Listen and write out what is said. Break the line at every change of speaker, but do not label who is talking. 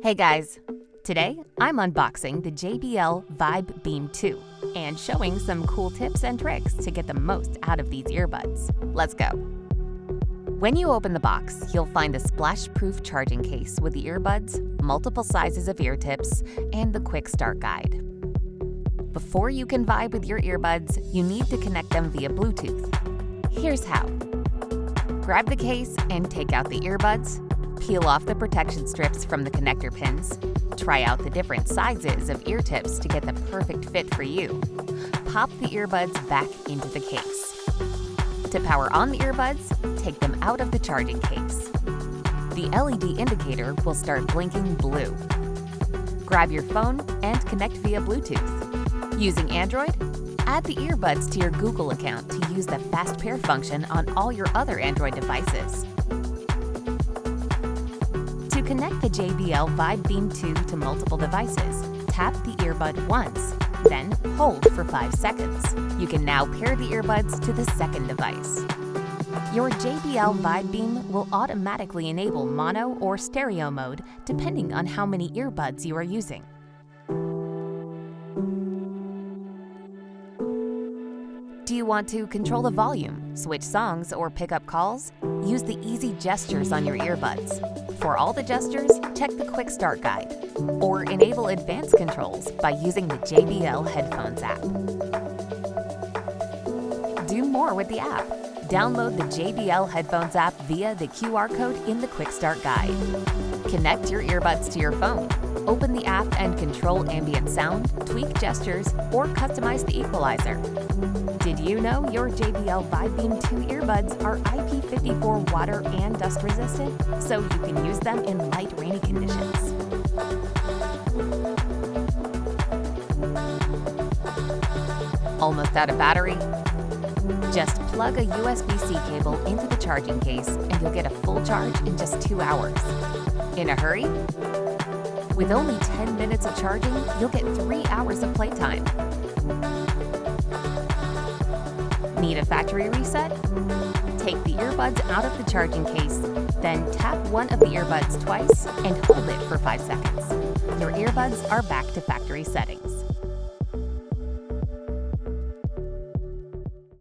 Hey guys! Today, I'm unboxing the JBL Vibe Beam 2 and showing some cool tips and tricks to get the most out of these earbuds. Let's go! When you open the box, you'll find a splash-proof charging case with the earbuds, multiple sizes of ear tips, and the quick start guide. Before you can vibe with your earbuds, you need to connect them via Bluetooth. Here's how. Grab the case and take out the earbuds. Peel off the protection strips from the connector pins. Try out the different sizes of ear tips to get the perfect fit for you. Pop the earbuds back into the case. To power on the earbuds, take them out of the charging case. The LED indicator will start blinking blue. Grab your phone and connect via Bluetooth. Using Android? Add the earbuds to your Google account to use the fast pair function on all your other Android devices. To connect the JBL Vibe Beam 2 to multiple devices, tap the earbud once, then hold for 5 seconds. You can now pair the earbuds to the second device. Your JBL Vibe Beam will automatically enable mono or stereo mode depending on how many earbuds you are using. Do you want to control the volume, switch songs, or pick up calls? Use the easy gestures on your earbuds. For all the gestures, check the Quick Start Guide, or enable advanced controls by using the JBL Headphones app. Do more with the app. Download the JBL Headphones app via the QR code in the Quick Start Guide. Connect your earbuds to your phone. Open the app and control ambient sound, tweak gestures, or customize the equalizer. Did you know your JBL Vibe Beam 2 earbuds are IP54 water and dust resistant, so you can use them in light rainy conditions? Almost out of battery? Just plug a USB-C cable into the charging case and you'll get a full charge in just 2 hours. In a hurry? With only 10 minutes of charging, you'll get 3 hours of playtime. Need a factory reset? Take the earbuds out of the charging case, then tap one of the earbuds twice and hold it for 5 seconds. Your earbuds are back to factory settings.